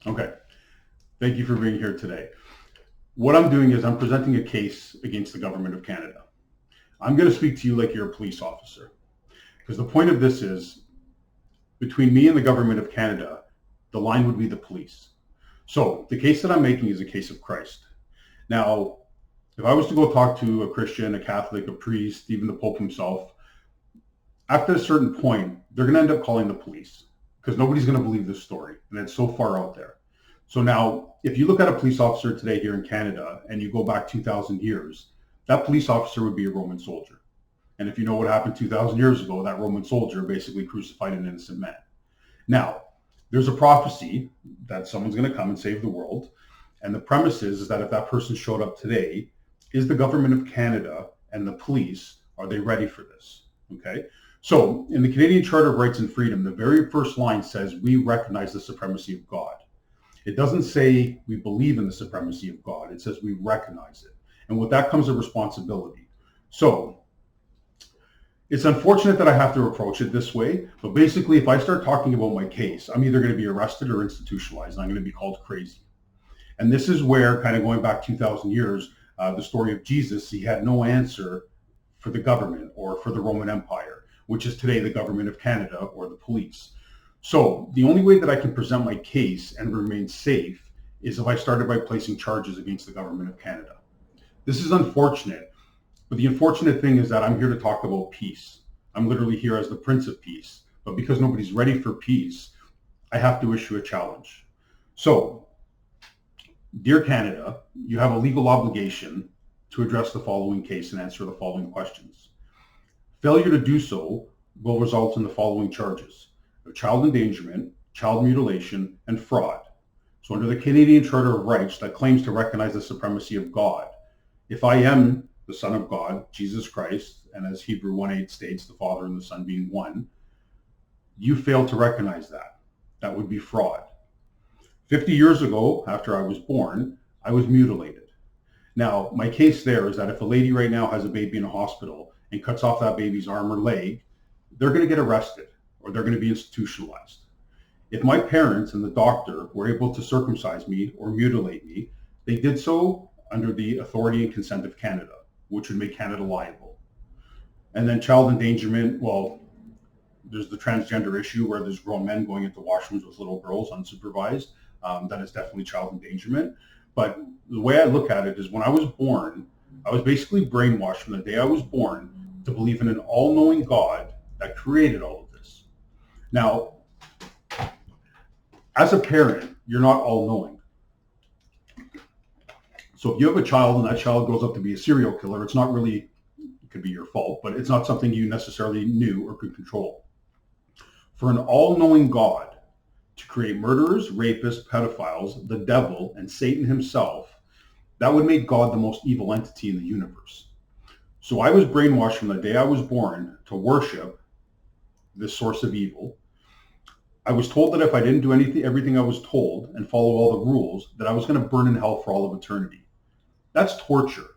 Okay. Thank you for being here today. What I'm doing is I'm presenting a case against the government of Canada. I'm going to speak to you like you're a police officer because the point of this is between me and the government of Canada, the line would be the police. So the case that I'm making is a case of Christ. Now, if I was to go talk to a Christian, a Catholic, a priest, even the Pope himself, after a certain point, they're going to end up calling the police because nobody's going to believe this story. And it's so far out there. So now, if you look at a police officer today here in Canada and you go back 2,000 years, that police officer would be a Roman soldier. And if you know what happened 2,000 years ago, that Roman soldier basically crucified an innocent man. Now, there's a prophecy that someone's going to come and save the world. And the premise is that if that person showed up today, is the government of Canada and the police, are they ready for this? Okay. So in the Canadian Charter of Rights and Freedom, the very first line says, we recognize the supremacy of God. It doesn't say we believe in the supremacy of God. It says we recognize it. And with that comes a responsibility. So it's unfortunate that I have to approach it this way, but basically if I start talking about my case, I'm either going to be arrested or institutionalized, and I'm going to be called crazy. And this is where, kind of going back 2,000 years, the story of Jesus, he had no answer for the government or for the Roman Empire, which is today the government of Canada or the police. So the only way that I can present my case and remain safe is if I started by placing charges against the government of Canada. This is unfortunate, but the unfortunate thing is that I'm here to talk about peace. I'm literally here as the Prince of Peace, but because nobody's ready for peace, I have to issue a challenge. So, dear Canada, you have a legal obligation to address the following case and answer the following questions. Failure to do so will result in the following charges: of child endangerment, child mutilation, and fraud. So under the Canadian Charter of Rights that claims to recognize the supremacy of God, if I am the Son of God, Jesus Christ, and as Hebrew 1:8 states, the Father and the Son being one, you fail to recognize that. That would be fraud. 50 years ago, after I was born, I was mutilated. Now, my case there is that if a lady right now has a baby in a hospital and cuts off that baby's arm or leg, they're going to get arrested or they're going to be institutionalized. If my parents and the doctor were able to circumcise me or mutilate me, they did so under the authority and consent of Canada, which would make Canada liable. And then child endangerment, well, there's the transgender issue where there's grown men going into washrooms with little girls unsupervised. That is definitely child endangerment. But the way I look at it is when I was born, I was basically brainwashed from the day I was born to believe in an all-knowing God that created all of this. Now, as a parent, you're not all-knowing. So if you have a child and that child grows up to be a serial killer, it's not really, it could be your fault, but it's not something you necessarily knew or could control. For an all-knowing God to create murderers, rapists, pedophiles, the devil, and Satan himself, that would make God the most evil entity in the universe. So I was brainwashed from the day I was born to worship this source of evil. I was told that if I didn't do everything I was told and follow all the rules, that I was going to burn in hell for all of eternity. That's torture.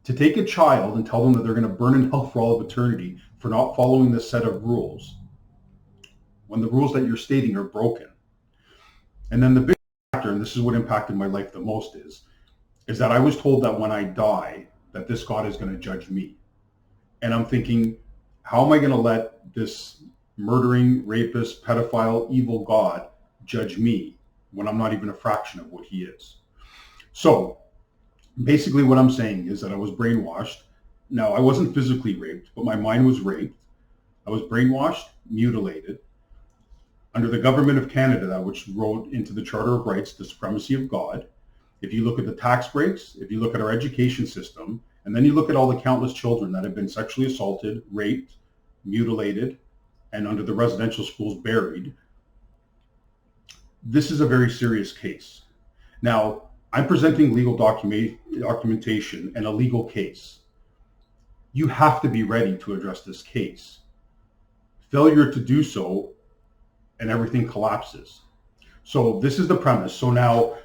To take a child and tell them that they're going to burn in hell for all of eternity for not following this set of rules, when the rules that you're stating are broken. And then the big factor, and this is what impacted my life the most, is that I was told that when I die, that this God is going to judge me. And I'm thinking, how am I going to let this murdering, rapist, pedophile, evil God judge me when I'm not even a fraction of what he is? So basically what I'm saying is that I was brainwashed. Now, I wasn't physically raped, but my mind was raped. I was brainwashed, mutilated. Under the government of Canada, that which wrote into the Charter of Rights the supremacy of God. If you look at the tax breaks, if you look at our education system, and then you look at all the countless children that have been sexually assaulted, raped, mutilated, and under the residential schools buried, this is a very serious case. Now, I'm presenting legal documentation and a legal case. You have to be ready to address this case. Failure to do so, and everything collapses. So this is the premise. So now,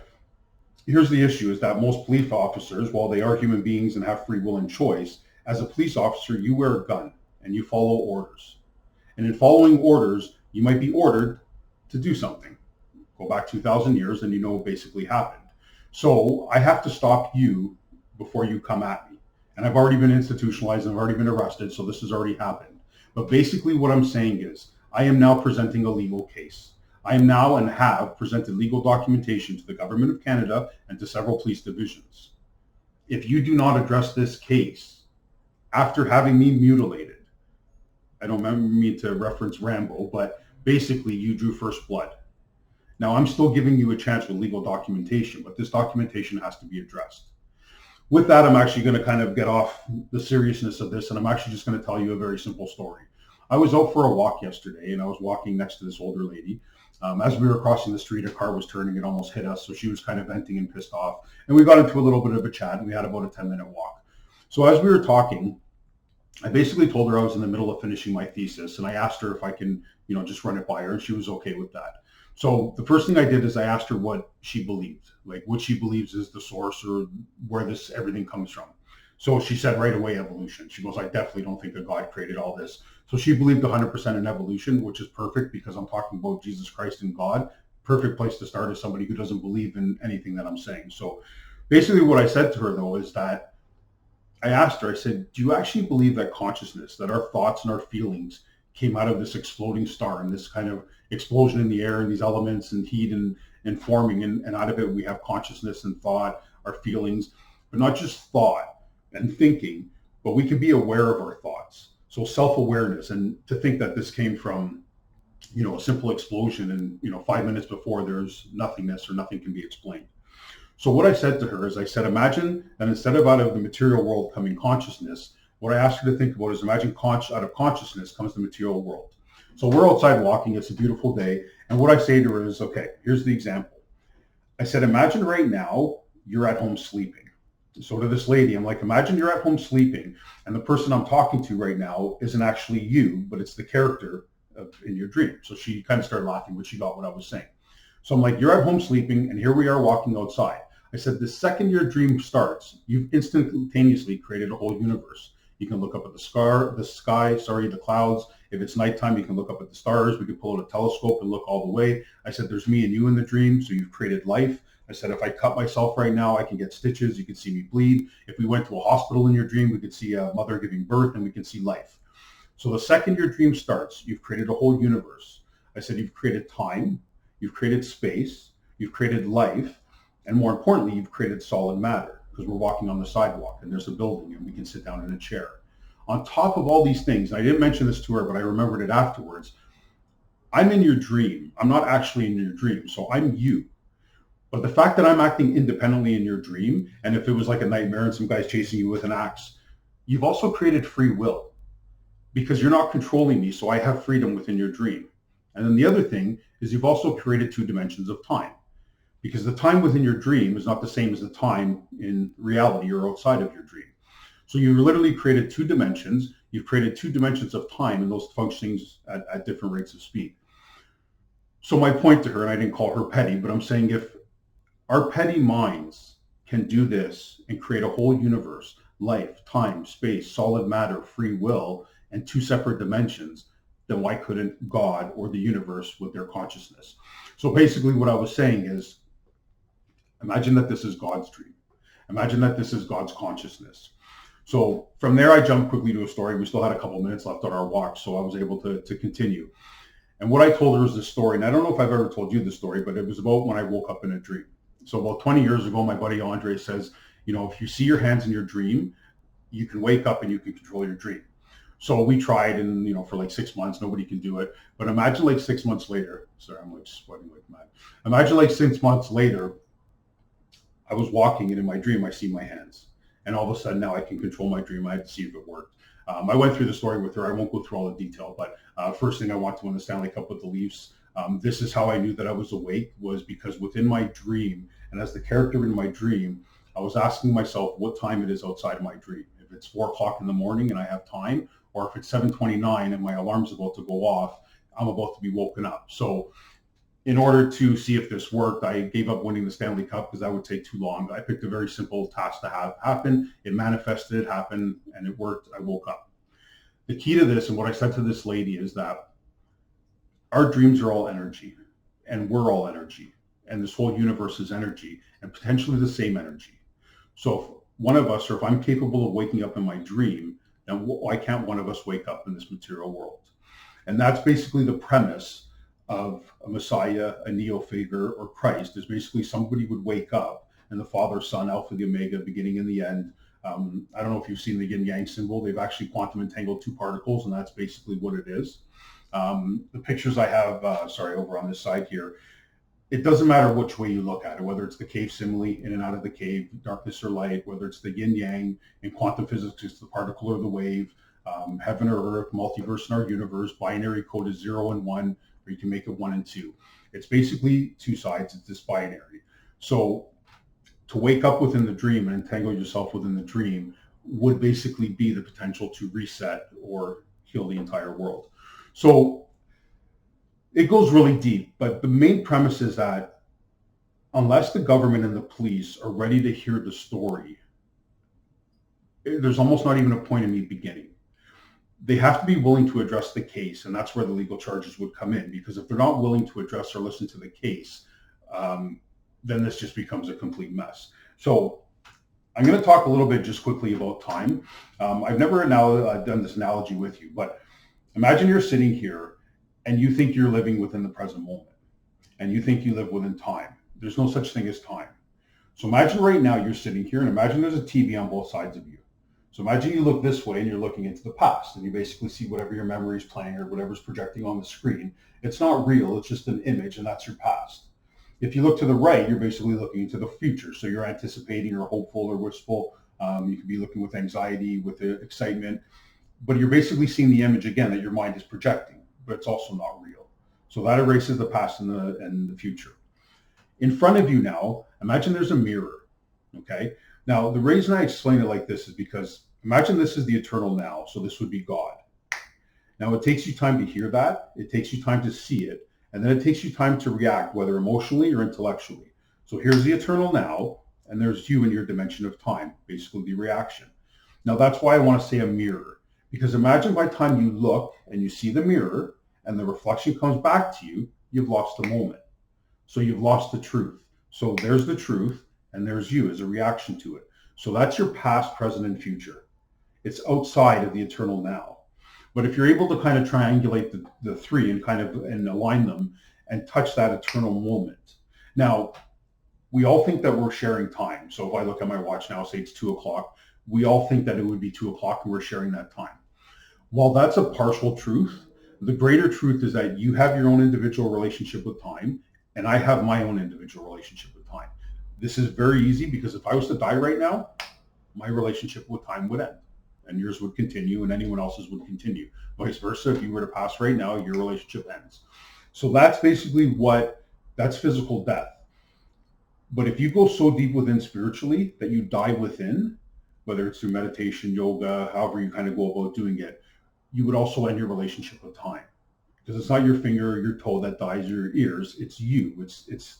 here's the issue, is that most police officers, while they are human beings and have free will and choice, as a police officer, you wear a gun and you follow orders. And in following orders, you might be ordered to do something. Go back 2,000 years and you know what basically happened. So I have to stop you before you come at me. And I've already been institutionalized and I've already been arrested, so this has already happened. But basically what I'm saying is I am now presenting a legal case. I am now and have presented legal documentation to the Government of Canada and to several police divisions. If you do not address this case after having me mutilated, I don't mean to reference Rambo, but basically you drew first blood. Now I'm still giving you a chance with legal documentation, but this documentation has to be addressed. With that, I'm actually going to kind of get off the seriousness of this, and I'm actually just going to tell you a very simple story. I was out for a walk yesterday, and I was walking next to this older lady. As we were crossing the street, a car was turning. It almost hit us, so she was kind of venting and pissed off. And we got into a little bit of a chat, and we had about a 10-minute walk. So as we were talking, I basically told her I was in the middle of finishing my thesis, and I asked her if I can, just run it by her, and she was okay with that. So the first thing I did is I asked her what she believed, like what she believes is the source or where this everything comes from. So she said right away, evolution. She goes, I definitely don't think that God created all this. So she believed 100% in evolution, which is perfect because I'm talking about Jesus Christ and God. Perfect place to start as somebody who doesn't believe in anything that I'm saying. So basically what I said to her though is that I asked her, I said, do you actually believe that consciousness, that our thoughts and our feelings came out of this exploding star and this kind of explosion in the air and these elements and heat and forming, and out of it we have consciousness and thought, our feelings, but not just thought and thinking, but we can be aware of our thoughts. So self-awareness, and to think that this came from, a simple explosion and, 5 minutes before there's nothingness or nothing can be explained. So what I said to her is I said, imagine that instead of out of the material world coming consciousness, what I asked her to think about is imagine out of consciousness comes the material world. So we're outside walking, it's a beautiful day. And what I say to her is, okay, here's the example. I said, imagine right now you're at home sleeping. So to this lady, I'm like, imagine you're at home sleeping and the person I'm talking to right now isn't actually you, but it's the character in your dream. So she kind of started laughing, but she got what I was saying. So I'm like, you're at home sleeping and here we are walking outside. I said, the second your dream starts, you've instantaneously created a whole universe. You can look up at the clouds. If it's nighttime, you can look up at the stars. We could pull out a telescope and look all the way. I said, there's me and you in the dream, so you've created life. I said, if I cut myself right now, I can get stitches. You can see me bleed. If we went to a hospital in your dream, we could see a mother giving birth and we can see life. So the second your dream starts, you've created a whole universe. I said, you've created time, you've created space, you've created life, and more importantly, you've created solid matter because we're walking on the sidewalk and there's a building and we can sit down in a chair. On top of all these things, and I didn't mention this to her, but I remembered it afterwards, I'm in your dream. I'm not actually in your dream, so I'm you. But the fact that I'm acting independently in your dream, and if it was like a nightmare and some guy's chasing you with an axe, you've also created free will because you're not controlling me, so I have freedom within your dream. And then the other thing is you've also created 2 dimensions of time because the time within your dream is not the same as the time in reality or outside of your dream. So you literally created 2 dimensions. You've created 2 dimensions of time and those functioning at different rates of speed. So my point to her, and I didn't call her petty, but I'm saying if our petty minds can do this and create a whole universe, life, time, space, solid matter, free will, and 2 separate dimensions, then why couldn't God or the universe with their consciousness? So basically what I was saying is, imagine that this is God's dream. Imagine that this is God's consciousness. So from there, I jumped quickly to a story. We still had a couple of minutes left on our walk, so I was able to continue. And what I told her was this story, and I don't know if I've ever told you this story, but it was about when I woke up in a dream. So about 20 years ago, my buddy Andre says, if you see your hands in your dream, you can wake up and you can control your dream. So we tried, and for like 6 months, nobody can do it. But imagine like 6 months later, sorry, I'm like sweating like mad. Imagine like 6 months later, I was walking and in my dream, I see my hands. And all of a sudden now I can control my dream. I had to see if it worked. I went through the story with her. I won't go through all the detail, but first thing I want to win the Stanley Cup with the Leafs. This is how I knew that I was awake, was because within my dream, and as the character in my dream, I was asking myself what time it is outside of my dream. If it's 4 o'clock in the morning and I have time, or if it's 7:29 and my alarm's about to go off, I'm about to be woken up. So in order to see if this worked, I gave up winning the Stanley Cup because that would take too long. I picked a very simple task to have happen. It manifested, it happened, and it worked. I woke up. The key to this, and what I said to this lady, is that our dreams are all energy. and we're all energy, and this whole universe is energy, and potentially the same energy. So if one of us, or if I'm capable of waking up in my dream, then why can't one of us wake up in this material world? And that's basically the premise of a Messiah, a neo-figure, or Christ, is basically somebody would wake up and the Father, Son, Alpha, the Omega, beginning and the end. I don't know if you've seen the yin yang symbol. They've actually quantum entangled two particles, and that's basically what it is. The pictures I have, over on this side here, it doesn't matter which way you look at it, whether it's the cave simile, in and out of the cave, darkness or light, whether it's the yin yang, in quantum physics, it's the particle or the wave, heaven or earth, multiverse in our universe, binary code is 0 and 1, or you can make it 1 and 2. It's basically two sides, it's this binary. So to wake up within the dream and entangle yourself within the dream would basically be the potential to reset or heal the entire world. So it goes really deep, but the main premise is that unless the government and the police are ready to hear the story, there's almost not even a point in me beginning. They have to be willing to address the case, and that's where the legal charges would come in, because if they're not willing to address or listen to the case, then this just becomes a complete mess. So I'm going to talk a little bit just quickly about time. I've never done this analogy with you, but imagine you're sitting here and you think you're living within the present moment, and you think you live within time. There's no such thing as time. So imagine right now you're sitting here, and imagine there's a TV on both sides of you. So imagine you look this way and you're looking into the past, and you basically see whatever your memory is playing or whatever's projecting on the screen. It's not real, it's just an image, and that's your past. If you look to the right, you're basically looking into the future. So you're anticipating or hopeful or wistful. You could be looking with anxiety, with excitement, but you're basically seeing the image again that your mind is projecting, but it's also not real. So that erases the past and the future. In front of you now, imagine there's a mirror, okay? Now, the reason I explain it like this is because imagine this is the eternal now, so this would be God. Now, it takes you time to hear that, it takes you time to see it, and then it takes you time to react, whether emotionally or intellectually. So here's the eternal now, and there's you in your dimension of time, basically the reaction. Now, that's why I want to say a mirror, because imagine by the time you look and you see the mirror and the reflection comes back to you, you've lost the moment. So you've lost the truth. So there's the truth, and there's you as a reaction to it. So that's your past, present, and future. It's outside of the eternal now. But if you're able to kind of triangulate the three and align them and touch that eternal moment. Now, we all think that we're sharing time. So if I look at my watch now, say it's 2 o'clock, we all think that it would be 2 o'clock and we're sharing that time. While that's a partial truth, the greater truth is that you have your own individual relationship with time, and I have my own individual relationship with time. This is very easy because if I was to die right now, my relationship with time would end, and yours would continue, and anyone else's would continue. Vice versa, if you were to pass right now, your relationship ends. So that's basically that's physical death. But if you go so deep within spiritually that you die within, whether it's through meditation, yoga, however you kind of go about doing it, you would also end your relationship with time. Because it's not your finger or your toe that dies, or your ears, it's you. It's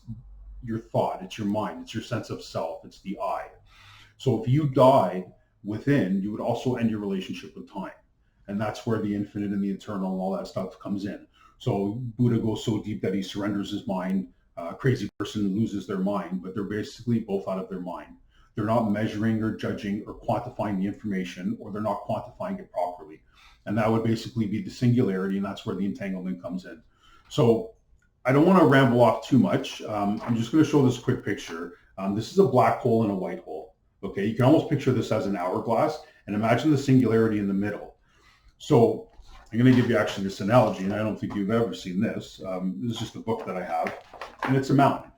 your thought, it's your mind, it's your sense of self, it's the I. So if you died within, you would also end your relationship with time. And that's where the infinite and the eternal and all that stuff comes in. So Buddha goes so deep that he surrenders his mind. A crazy person loses their mind, but they're basically both out of their mind. They're not measuring or judging or quantifying the information, or they're not quantifying it properly. And that would basically be the singularity, and that's where the entanglement comes in. So I don't want to ramble off too much. I'm just going to show this quick picture. This is a black hole and a white hole. Okay, you can almost picture this as an hourglass, and imagine the singularity in the middle. So I'm going to give you actually this analogy, and I don't think you've ever seen this. This is just a book that I have, and it's a mountain.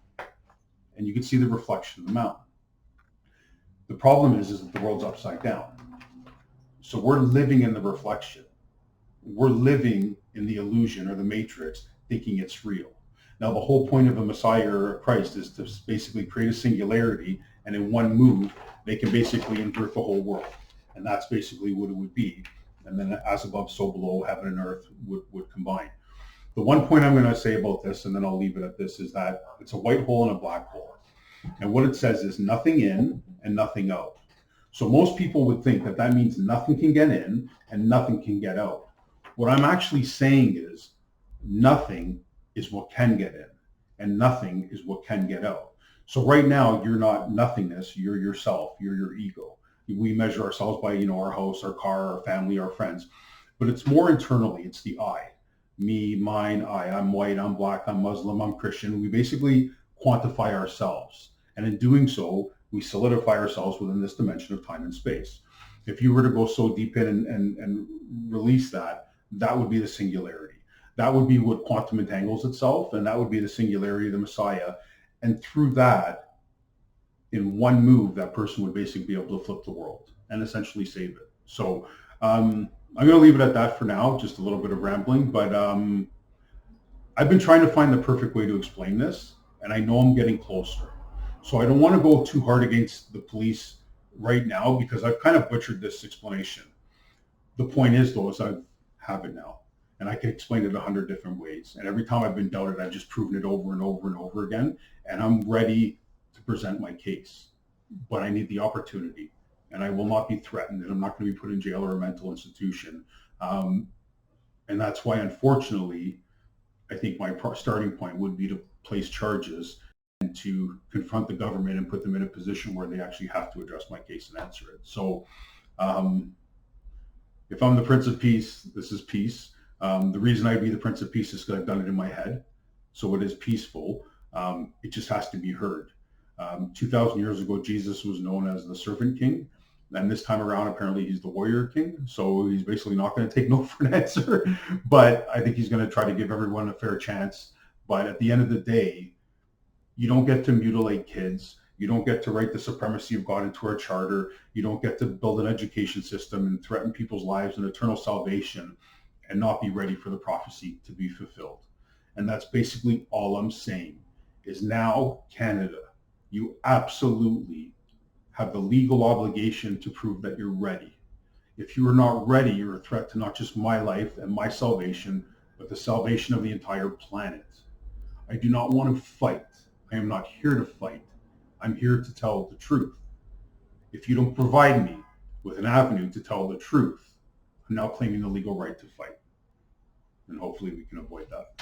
And you can see the reflection of the mountain. The problem is that the world's upside down. So we're living in the reflection. We're living in the illusion or the matrix, thinking it's real. Now, the whole point of a Messiah or a Christ is to basically create a singularity, and in one move, they can basically invert the whole world. And that's basically what it would be. And then as above, so below, heaven and earth would combine. The one point I'm going to say about this, and then I'll leave it at this, is that it's a white hole and a black hole. And what it says is nothing in and nothing out. So most people would think that that means nothing can get in and nothing can get out. What I'm actually saying is nothing is what can get in and nothing is what can get out. So right now, you're not nothingness, you're yourself, you're your ego. We measure ourselves by, our house, our car, our family, our friends, but it's more internally, it's the I. Me, mine, I. I'm white, I'm black, I'm Muslim, I'm Christian. We basically quantify ourselves. And in doing so, we solidify ourselves within this dimension of time and space. If you were to go so deep in and release that, that would be the singularity. That would be what quantum entangles itself, and that would be the singularity of the Messiah. And through that, in one move, that person would basically be able to flip the world and essentially save it. So I'm going to leave it at that for now, just a little bit of rambling, but I've been trying to find the perfect way to explain this, and I know I'm getting closer. So I don't want to go too hard against the police right now because I've kind of butchered this explanation. The point is, though, is I have it now, and I can explain it 100 different ways. And every time I've been doubted, I've just proven it over and over and over again, and I'm ready to present my case. But I need the opportunity, and I will not be threatened, and I'm not going to be put in jail or a mental institution. And that's why, unfortunately, I think my starting point would be to place charges and to confront the government and put them in a position where they actually have to address my case and answer it. So if I'm the Prince of Peace, this is peace. The reason I'd be the Prince of Peace is because I've done it in my head. So it is peaceful. It just has to be heard. 2,000 years ago, Jesus was known as the Servant King. And this time around, apparently he's the Warrior King. So he's basically not going to take no for an answer. But I think he's going to try to give everyone a fair chance. But at the end of the day, you don't get to mutilate kids. You don't get to write the supremacy of God into our charter. You don't get to build an education system and threaten people's lives and eternal salvation and not be ready for the prophecy to be fulfilled. And that's basically all I'm saying is now, Canada, you absolutely have the legal obligation to prove that you're ready. If you are not ready, you're a threat to not just my life and my salvation, but the salvation of the entire planet. I do not want to fight. I am not here to fight. I'm here to tell the truth. If you don't provide me with an avenue to tell the truth, I'm now claiming the legal right to fight. And hopefully we can avoid that.